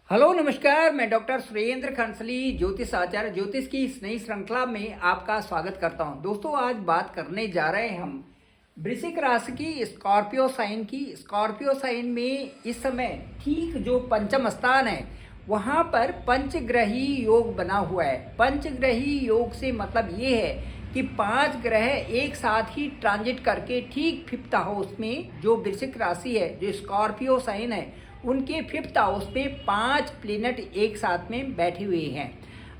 Hello नमस्कार। मैं doctor Surendra खंसली ज्योतिष आचार्य ज्योतिष की इस नई श्रृंखला में आपका स्वागत करता हूं। दोस्तों, आज बात करने जा रहे हैं हम वृश्चिक राशि की स्कॉर्पियो साइन की। स्कॉर्पियो साइन में इस समय ठीक जो पंचम स्थान है वहां पर पंचग्रही योग बना हुआ है। पंचग्रही योग से मतलब ये है कि 5 ग्रह एक साथ ही ट्रांजिट करके ठीक 5th हाउस में, जो वृश्चिक राशि है, जो स्कॉर्पियो साइन है, उनके 5th हाउस पे 5 प्लेनेट एक साथ में बैठे हुए हैं।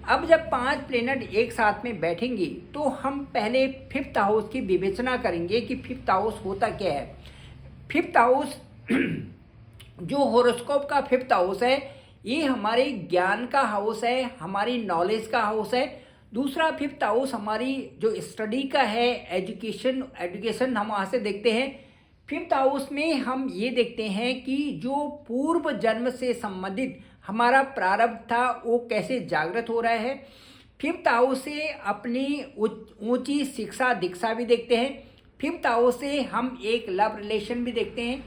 अब जब 5 प्लेनेट एक साथ में बैठेंगे तो हम पहले 5th हाउस की विवेचना करेंगे कि 5th हाउस होता क्या है। 5th हाउस जो हॉरोस्कोप का 5th हाउस है, ये हमारे ज्ञान का हाउस है, हमारी नॉलेज का हाउस है। दूसरा 5th हाउस हमारी जो स्टडी का है, एजुकेशन हम वहाँ से देखते हैं। 5th हाउस में हम ये देखते हैं कि जो पूर्व जन्म से संबंधित हमारा प्रारब्ध था वो कैसे जागृत हो रहा है। 5th हाउस से अपनी ऊंची शिक्षा दीक्षा भी देखते हैं। 5th हाउस से हम एक लव रिलेशन भी देखते हैं।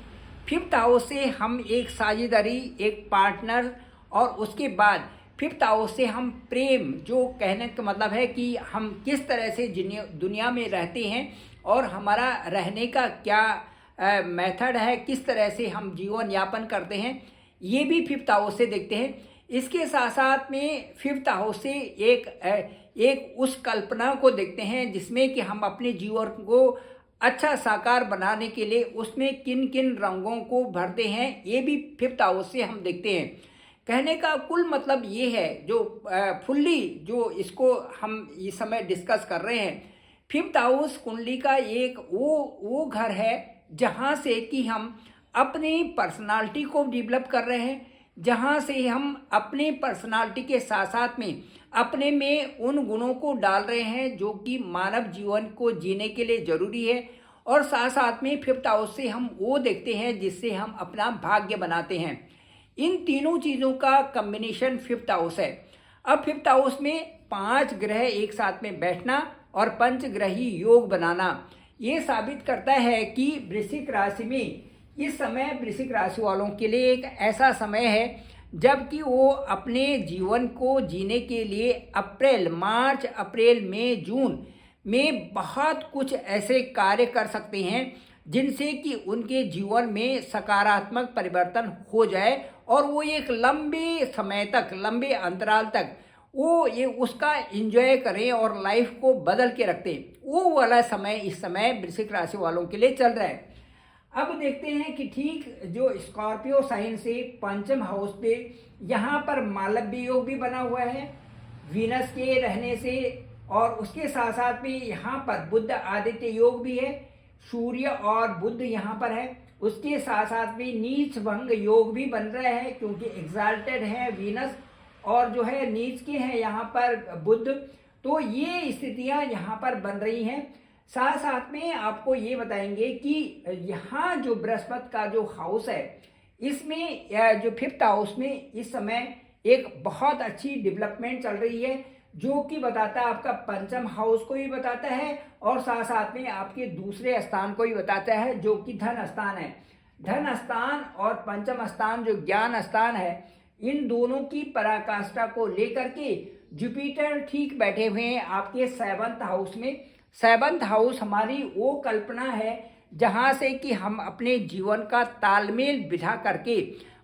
5th हाउस से हम एक साझेदारी, एक पार्टनर, और उसके बाद 5th हाउस से हम प्रेम, जो कहने का मतलब है कि हम किस तरह से दुनिया में रहते हैं और हमारा रहने का क्या मेथड है, किस तरह से हम जीवन यापन करते हैं, ये भी 5th हाउस से देखते हैं। इसके साथ साथ में 5th हाउस से एक उस कल्पना को देखते हैं जिसमें कि हम अपने जीवन को अच्छा साकार बनाने के लिए उसमें किन किन रंगों को भरते हैं, ये भी 5th हाउस से हम देखते हैं। कहने का कुल मतलब ये है, जो फुल्ली जो इसको हम इस समय डिस्कस कर रहे हैं, 5th हाउस कुंडली का एक वो घर है जहाँ से कि हम अपनी पर्सनालिटी को डेवलप कर रहे हैं, जहाँ से हम अपनी पर्सनालिटी के साथ साथ में अपने में उन गुणों को डाल रहे हैं जो कि मानव जीवन को जीने के लिए ज़रूरी है। और साथ साथ में 5th हाउस से हम वो देखते हैं जिससे हम अपना भाग्य बनाते हैं। इन तीनों चीज़ों का कम्बिनेशन 5th हाउस है। अब 5th हाउस में 5 ग्रह एक साथ में बैठना और पंचग्रही योग बनाना, ये साबित करता है कि वृश्चिक राशि में इस समय वृश्चिक राशि वालों के लिए एक ऐसा समय है जबकि वो अपने जीवन को जीने के लिए मार्च अप्रैल मई जून में बहुत कुछ ऐसे कार्य कर सकते हैं जिनसे कि उनके जीवन में सकारात्मक परिवर्तन हो जाए और वो एक लंबे समय तक, लंबे अंतराल तक वो ये उसका एंजॉय करें और लाइफ को बदल के रखते हैं। वो वाला समय इस समय वृश्चिक राशि वालों के लिए चल रहा है। अब देखते हैं कि ठीक जो स्कॉर्पियो साइन से पंचम हाउस पे यहाँ पर मालव्य योग भी बना हुआ है वीनस के रहने से, और उसके साथ साथ में यहाँ पर बुध आदित्य योग भी है, सूर्य और बुध यहाँ पर है। उसके साथ साथ में नीच भंग योग भी बन रहा है क्योंकि एग्जाल्टेड है वीनस और जो है नीच के हैं यहाँ पर बुध। तो ये स्थितियाँ यहाँ पर बन रही हैं। साथ साथ में आपको ये बताएंगे कि यहाँ जो बृहस्पति का जो हाउस है, इसमें जो 5th हाउस में इस समय एक बहुत अच्छी डेवलपमेंट चल रही है, जो कि बताता है आपका पंचम हाउस को भी बताता है और साथ साथ में आपके दूसरे स्थान को भी बताता है जो कि धन स्थान है। धन स्थान और पंचम स्थान जो ज्ञान स्थान है, इन दोनों की पराकाष्ठा को लेकर के जुपिटर ठीक बैठे हुए हैं आपके 7th हाउस में। 7th हाउस हमारी वो कल्पना है जहाँ से कि हम अपने जीवन का तालमेल बिठा करके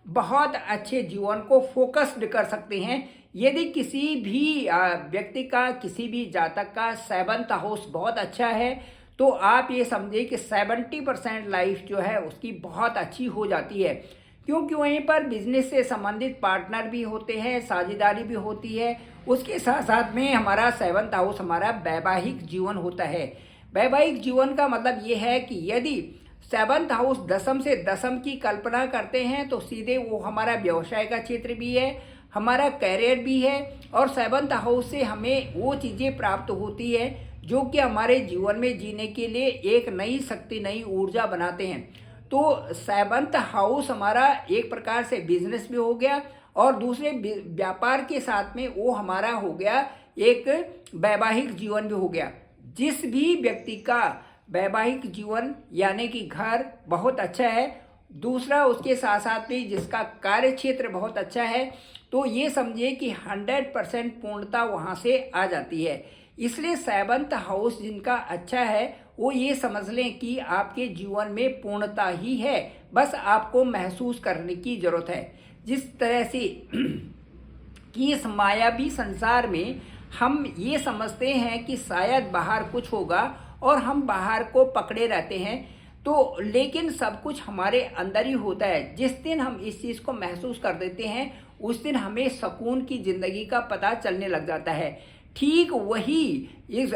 बहुत अच्छे जीवन को फोकस्ड कर सकते हैं। यदि किसी भी व्यक्ति का, किसी भी जातक का 7th हाउस बहुत अच्छा है तो आप ये समझिए कि 70% लाइफ जो है उसकी बहुत अच्छी हो जाती है, क्योंकि वहीं पर बिजनेस से संबंधित पार्टनर भी होते हैं, साझेदारी भी होती है। उसके साथ साथ में हमारा 7th हाउस हमारा वैवाहिक जीवन होता है। वैवाहिक जीवन का मतलब ये है कि यदि 7th हाउस दशम से दशम की कल्पना करते हैं तो सीधे वो हमारा व्यवसाय का क्षेत्र भी है, हमारा कैरियर भी है, और 7th हाउस से हमें वो चीज़ें प्राप्त होती है जो कि हमारे जीवन में जीने के लिए एक नई शक्ति, नई ऊर्जा बनाते हैं। तो 7th हाउस हमारा एक प्रकार से बिजनेस भी हो गया और दूसरे व्यापार के साथ में वो हमारा हो गया एक वैवाहिक जीवन भी हो गया। जिस भी व्यक्ति का वैवाहिक जीवन यानी कि घर बहुत अच्छा है दूसरा उसके साथ साथ में जिसका कार्य क्षेत्र बहुत अच्छा है, तो ये समझिए कि 100% पूर्णता वहाँ से आ जाती है। इसलिए 7th हाउस जिनका अच्छा है वो ये समझ लें कि आपके जीवन में पूर्णता ही है, बस आपको महसूस करने की ज़रूरत है। जिस तरह से कि इस मायावी संसार में हम ये समझते हैं कि शायद बाहर कुछ होगा और हम बाहर को पकड़े रहते हैं, तो लेकिन सब कुछ हमारे अंदर ही होता है। जिस दिन हम इस चीज़ को महसूस कर देते हैं उस दिन हमें सुकून की ज़िंदगी का पता चलने लग जाता है। ठीक वही इस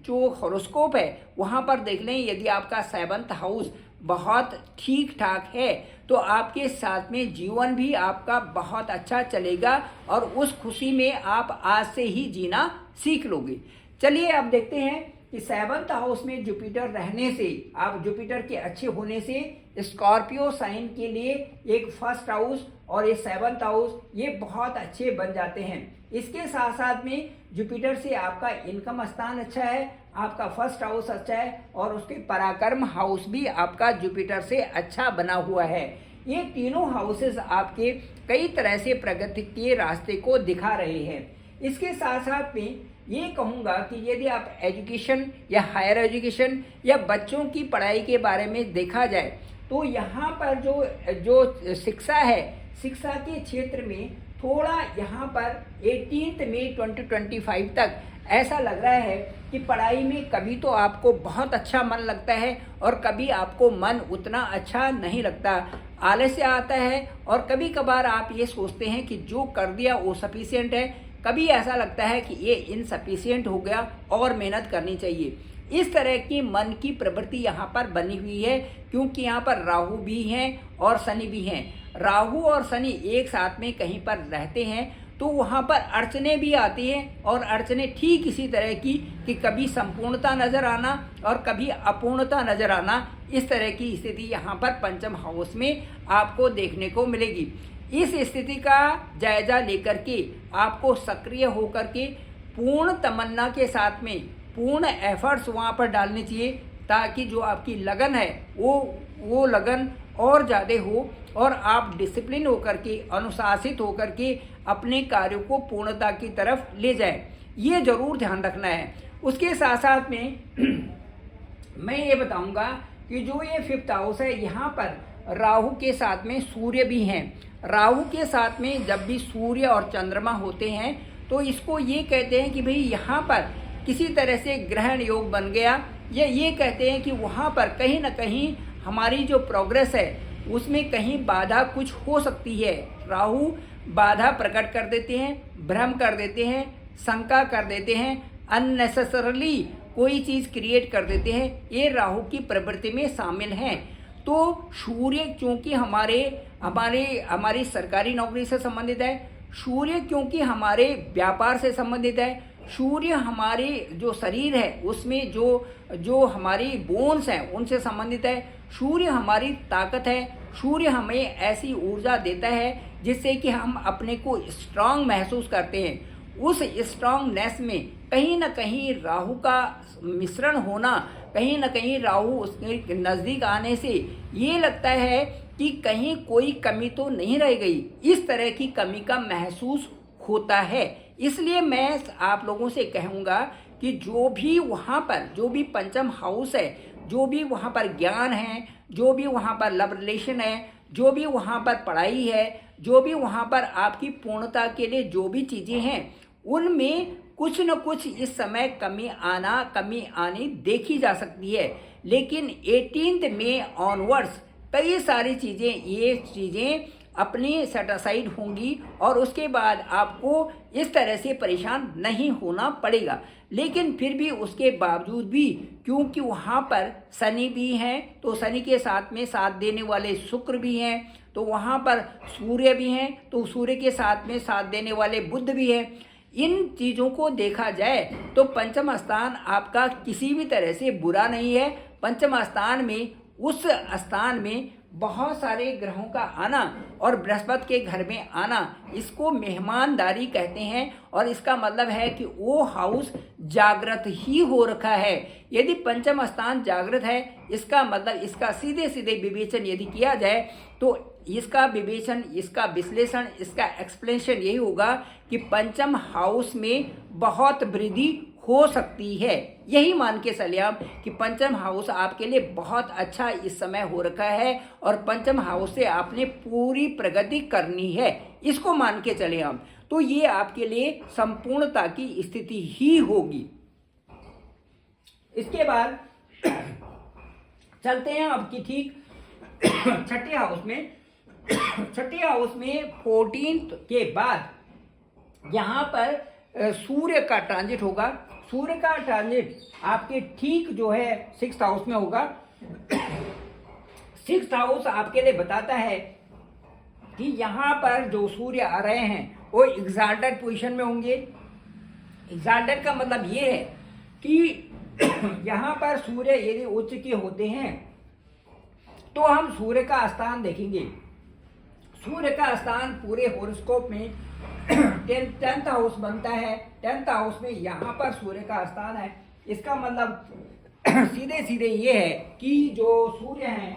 जो हॉरोस्कोप है वहाँ पर देख लें, यदि आपका 7th हाउस बहुत ठीक ठाक है तो आपके साथ में जीवन भी आपका बहुत अच्छा चलेगा और उस खुशी में आप आज से ही जीना सीख लोगे। चलिए अब देखते हैं कि 7th हाउस में जुपिटर रहने से, आप जुपिटर के अच्छे होने से स्कॉर्पियो साइन के लिए एक 1st हाउस और ये 7th हाउस ये बहुत अच्छे बन जाते हैं। इसके साथ साथ में जुपिटर से आपका इनकम स्थान अच्छा है, आपका 1st हाउस अच्छा है और उसके पराक्रम हाउस भी आपका जुपिटर से अच्छा बना हुआ है। ये तीनों हाउसेस आपके कई तरह से प्रगति के रास्ते को दिखा रहे हैं। इसके साथ साथ में ये कहूँगा कि यदि आप एजुकेशन या हायर एजुकेशन या बच्चों की पढ़ाई के बारे में देखा जाए तो यहाँ पर जो शिक्षा है, शिक्षा के क्षेत्र में थोड़ा यहाँ पर 18 मई 2025 तक ऐसा लग रहा है कि पढ़ाई में कभी तो आपको बहुत अच्छा मन लगता है और कभी आपको मन उतना अच्छा नहीं लगता, आलस्य आता है और कभी कभार आप ये सोचते हैं कि जो कर दिया वो सफिशिएंट है, कभी ऐसा लगता है कि ये इनसफिशिएंट हो गया और मेहनत करनी चाहिए। इस तरह की मन की प्रवृत्ति यहाँ पर बनी हुई है क्योंकि यहाँ पर राहु भी हैं और शनि भी हैं। राहु और शनि एक साथ में कहीं पर रहते हैं तो वहाँ पर अड़चने भी आती हैं और अड़चने ठीक इसी तरह की कि कभी संपूर्णता नज़र आना और कभी अपूर्णता नज़र आना, इस तरह की स्थिति यहाँ पर 5th हाउस में आपको देखने को मिलेगी। इस स्थिति का जायजा लेकर के आपको सक्रिय होकर के पूर्ण तमन्ना के साथ में पूर्ण एफर्ट्स वहाँ पर डालने चाहिए ताकि जो आपकी लगन है वो लगन और ज़्यादा हो और आप डिसिप्लिन होकर के, अनुशासित होकर के अपने कार्यों को पूर्णता की तरफ ले जाएं। ये ज़रूर ध्यान रखना है। उसके साथ साथ में मैं ये बताऊंगा कि जो ये 5th हाउस है यहाँ पर राहु के साथ में सूर्य भी हैं। राहु के साथ में जब भी सूर्य और चंद्रमा होते हैं तो इसको ये कहते हैं कि भाई यहाँ पर किसी तरह से ग्रहण योग बन गया, या ये कहते हैं कि वहाँ पर कहीं ना कहीं हमारी जो प्रोग्रेस है उसमें कहीं बाधा कुछ हो सकती है। राहु बाधा प्रकट कर देते हैं, भ्रम कर देते हैं, शंका कर देते हैं, अननेसेसरली कोई चीज़ क्रिएट कर देते हैं, ये राहु की प्रवृत्ति में शामिल हैं। तो सूर्य क्योंकि हमारी सरकारी नौकरी से संबंधित है, सूर्य क्योंकि हमारे व्यापार से संबंधित है, सूर्य हमारे जो शरीर है उसमें जो हमारी बोन्स हैं उनसे संबंधित है, सूर्य हमारी ताकत है, सूर्य हमें ऐसी ऊर्जा देता है जिससे कि हम अपने को स्ट्रांग महसूस करते हैं। उस स्ट्रांगनेस में कहीं ना कहीं राहु का मिश्रण होना, कहीं ना कहीं राहु उसके नज़दीक आने से ये लगता है कि कहीं कोई कमी तो नहीं रह गई, इस तरह की कमी का महसूस होता है। इसलिए मैं आप लोगों से कहूँगा कि जो भी वहाँ पर जो भी 5th हाउस है, जो भी वहाँ पर ज्ञान है, जो भी वहाँ पर लव रिलेशन है, जो भी वहाँ पर पढ़ाई है, जो भी वहाँ पर आपकी पूर्णता के लिए जो भी चीज़ें हैं, उनमें कुछ न कुछ इस समय कमी आनी देखी जा सकती है। लेकिन 18 मई ऑनवर्ड्स कई सारी ये चीज़ें अपनी सेटिस्फाइड होंगी और उसके बाद आपको इस तरह से परेशान नहीं होना पड़ेगा। लेकिन फिर भी उसके बावजूद भी क्योंकि वहाँ पर शनि भी हैं तो शनि के साथ में साथ देने वाले शुक्र भी हैं, तो वहाँ पर सूर्य भी हैं तो सूर्य के साथ में साथ देने वाले बुध भी हैं। इन चीज़ों को देखा जाए तो 5th स्थान आपका किसी भी तरह से बुरा नहीं है। 5th स्थान में उस स्थान में बहुत सारे ग्रहों का आना और बृहस्पति के घर में आना, इसको मेहमानदारी कहते हैं। और इसका मतलब है कि वो हाउस जागृत ही हो रखा है। यदि पंचम स्थान जागृत है, इसका मतलब इसका सीधे सीधे विवेचन यदि किया जाए तो इसका विवेचन, इसका विश्लेषण, इसका एक्सप्लेनेशन यही होगा कि पंचम हाउस में बहुत वृद्धि हो सकती है। यही मान के चलिए आप कि पंचम हाउस आपके लिए बहुत अच्छा इस समय हो रखा है और पंचम हाउस से आपने पूरी प्रगति करनी है, इसको मान के चले हम। तो ये आपके लिए संपूर्णता की स्थिति ही होगी। इसके बाद चलते हैं अब कि ठीक छठे हाउस में। छठे हाउस में 14 के बाद यहाँ पर सूर्य का ट्रांजिट होगा। सूर्य का ट्रांजिट आपके ठीक जो है 6th हाउस में होगा। 6th हाउस आपके लिए बताता है कि यहाँ पर जो सूर्य आ रहे हैं वो एग्जाल्टेड पोजीशन में होंगे। एग्जाल्टेड का मतलब ये है कि यहाँ पर सूर्य यदि उच्च के होते हैं तो हम सूर्य का स्थान देखेंगे। सूर्य का स्थान पूरे हॉरोस्कोप में 10th हाउस बनता है। 10th हाउस में यहाँ पर सूर्य का स्थान है। इसका मतलब सीधे सीधे ये है कि जो सूर्य हैं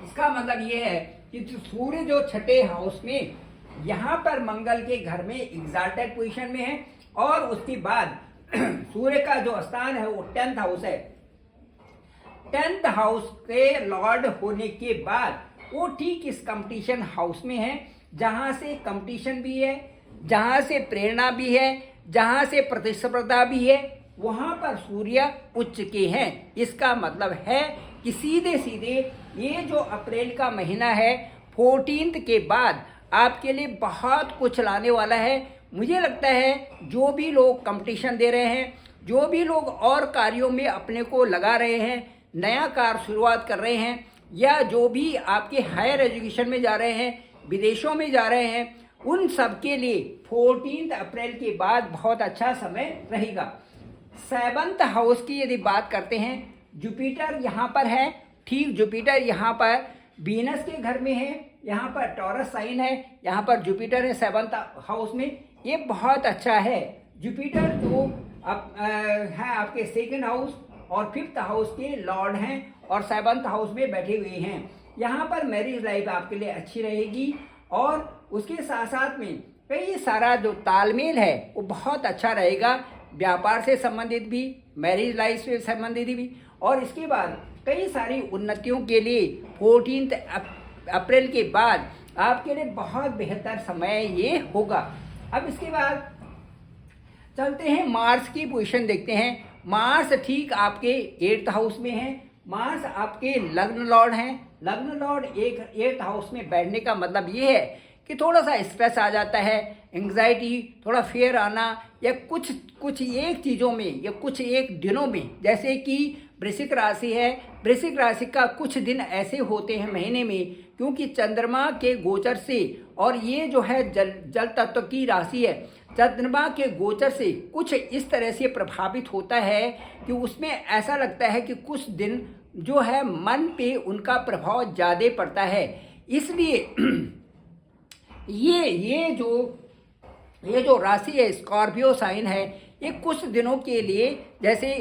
इसका मतलब ये है कि सूर्य जो छठे हाउस में यहाँ पर मंगल के घर में एग्जाल्टेड पोजीशन में है और उसके बाद सूर्य का जो स्थान है वो 10th हाउस है। 10th हाउस के लॉर्ड होने के बाद वो ठीक इस कंपटीशन हाउस में है, जहां से कंपटीशन भी है, जहां से प्रेरणा भी है, जहां से प्रतिस्पर्धा भी है, वहां पर सूर्य उच्च के हैं। इसका मतलब है कि सीधे सीधे ये जो अप्रैल का महीना है 14 के बाद आपके लिए बहुत कुछ लाने वाला है। मुझे लगता है जो भी लोग कंपटीशन दे रहे हैं, जो भी लोग और कार्यों में अपने को लगा रहे हैं, नया कार्य शुरुआत कर रहे हैं, या जो भी आपके हायर एजुकेशन में जा रहे हैं, विदेशों में जा रहे हैं, उन सब के लिए 14 अप्रैल के बाद बहुत अच्छा समय रहेगा। 7th हाउस की यदि बात करते हैं, जुपिटर यहाँ पर है। ठीक जुपिटर यहाँ पर वीनस के घर में है, यहाँ पर टॉरस साइन है, यहाँ पर जुपिटर है 7th हाउस में। ये बहुत अच्छा है। जुपिटर जो है आपके 2nd हाउस और 5th हाउस के लॉर्ड हैं और 7th हाउस में बैठे हुए हैं। यहाँ पर मैरिज लाइफ आपके लिए अच्छी रहेगी और उसके साथ साथ में कई सारा जो तालमेल है वो बहुत अच्छा रहेगा, व्यापार से संबंधित भी, मैरिज लाइफ से संबंधित भी। और इसके बाद कई सारी उन्नतियों के लिए 14 अप्रैल के बाद आपके लिए बहुत बेहतर समय ये होगा। अब इसके बाद चलते हैं मार्स की पोजीशन देखते हैं। मार्स ठीक आपके 8th हाउस में है। मार्स आपके लग्न लॉर्ड हैं। लग्न लॉर्ड 8th हाउस में बैठने का मतलब ये है कि थोड़ा सा स्ट्रेस आ जाता है, एंग्जाइटी, थोड़ा फेयर आना, या कुछ एक चीज़ों में या कुछ एक दिनों में, जैसे कि वृश्चिक राशि है, वृश्चिक राशि का कुछ दिन ऐसे होते हैं महीने में, क्योंकि चंद्रमा के गोचर से, और ये जो है जल तत्व की राशि है, चंद्रमा के गोचर से कुछ इस तरह से प्रभावित होता है कि उसमें ऐसा लगता है कि कुछ दिन जो है मन पे उनका प्रभाव ज़्यादा पड़ता है। इसलिए ये जो राशि है स्कॉर्पियो साइन है, ये कुछ दिनों के लिए जैसे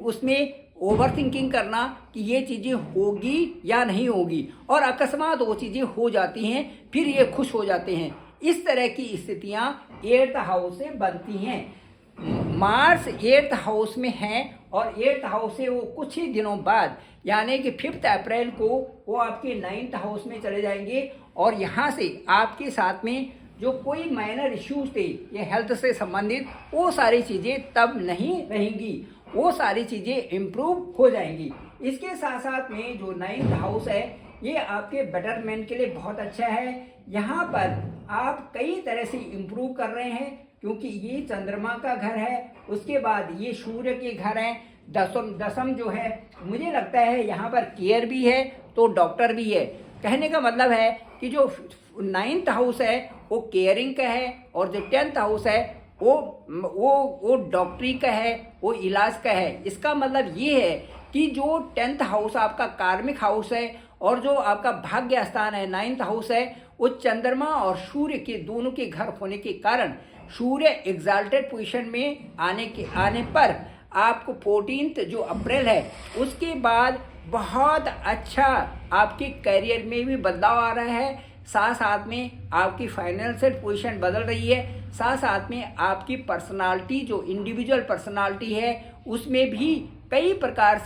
उसमें ओवर थिंकिंग करना कि ये चीज़ें होगी या नहीं होगी, और अकस्मात वो चीज़ें हो जाती हैं, फिर ये खुश हो जाते हैं। इस तरह की स्थितियाँ 8th हाउस से बनती हैं। मार्स 8th हाउस में है और 8th हाउस से वो कुछ ही दिनों बाद यानी कि 5 अप्रैल को वो आपके 9th हाउस में चले जाएंगे, और यहाँ से आपके साथ में जो कोई माइनर इश्यूज थे ये हेल्थ से संबंधित, वो सारी चीज़ें तब नहीं रहेंगी, वो सारी चीज़ें इम्प्रूव हो जाएंगी। इसके साथ साथ में जो 9th हाउस है ये आपके बेटरमेंट के लिए बहुत अच्छा है। यहाँ पर आप कई तरह से इम्प्रूव कर रहे हैं, क्योंकि ये चंद्रमा का घर है, उसके बाद ये सूर्य के घर हैं, दसम जो है, मुझे लगता है यहाँ पर केयर भी है तो डॉक्टर भी है। कहने का मतलब है कि जो 9th हाउस है वो केयरिंग का है, और जो 10th हाउस है वो डॉक्टरी का है, वो इलाज का है। इसका मतलब ये है कि जो 10th हाउस आपका कार्मिक हाउस है और जो आपका भाग्य स्थान है 9th हाउस है, वो चंद्रमा और सूर्य के दोनों के घर होने के कारण सूर्य एग्जाल्टेड पोजीशन में आने पर आपको 14 जो अप्रैल है उसके बाद बहुत अच्छा आपके करियर में भी बदलाव आ रहा है। साथ साथ में आपकी फाइनेंशियल पोजीशन बदल रही है। साथ साथ में आपकी पर्सनालिटी जो इंडिविजुअल पर्सनालिटी है उसमें भी कई प्रकार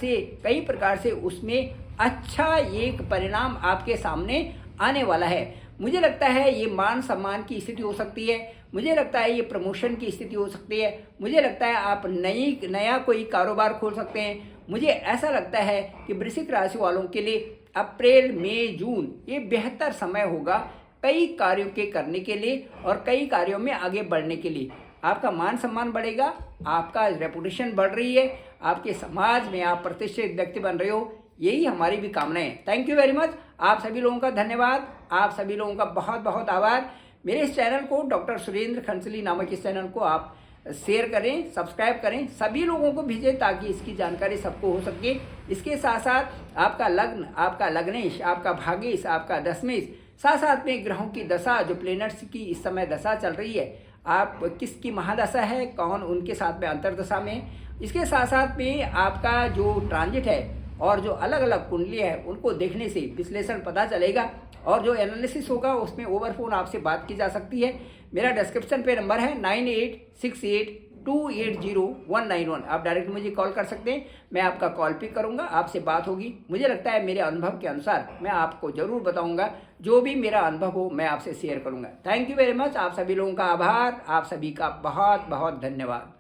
से उसमें अच्छा एक परिणाम आपके सामने आने वाला है। मुझे लगता है ये मान सम्मान की स्थिति हो सकती है, मुझे लगता है ये प्रमोशन की स्थिति हो सकती है, मुझे लगता है आप नया कोई कारोबार खोल सकते हैं। मुझे ऐसा लगता है कि वृश्चिक राशि वालों के लिए अप्रैल मई जून ये बेहतर समय होगा कई कार्यों के करने के लिए और कई कार्यों में आगे बढ़ने के लिए। आपका मान सम्मान बढ़ेगा, आपका रेपुटेशन बढ़ रही है, आपके समाज में आप प्रतिष्ठित व्यक्ति बन रहे हो, यही हमारी भी कामना है। Thank you very much. आप सभी लोगों का धन्यवाद, आप सभी लोगों का बहुत बहुत आभार। मेरे इस चैनल को डॉक्टर सुरेंद्र खंसली नामक इस चैनल को आप शेयर करें, सब्सक्राइब करें, सभी लोगों को भेजें ताकि इसकी जानकारी सबको हो सके। इसके साथ साथ आपका लग्न, आपका लग्नेश, आपका भाग्येश, आपका दशमेश, साथ साथ में ग्रहों की दशा जो प्लेनेट्स की इस समय दशा चल रही है, आप किसकी महादशा है, कौन उनके साथ में अंतरदशा में, इसके साथ साथ में आपका जो ट्रांजिट है और जो अलग अलग कुंडली है उनको देखने से विश्लेषण पता चलेगा और जो एनालिसिस होगा उसमें ओवर फोन आपसे बात की जा सकती है। मेरा डिस्क्रिप्शन पे नंबर है 9868280191। आप डायरेक्ट मुझे कॉल कर सकते हैं, मैं आपका कॉल पिक करूंगा, आपसे बात होगी। मुझे लगता है मेरे अनुभव के अनुसार मैं आपको जरूर बताऊंगा, जो भी मेरा अनुभव हो मैं आपसे शेयर करूंगा। Thank you very much. आप सभी लोगों का आभार, आप सभी का बहुत बहुत धन्यवाद।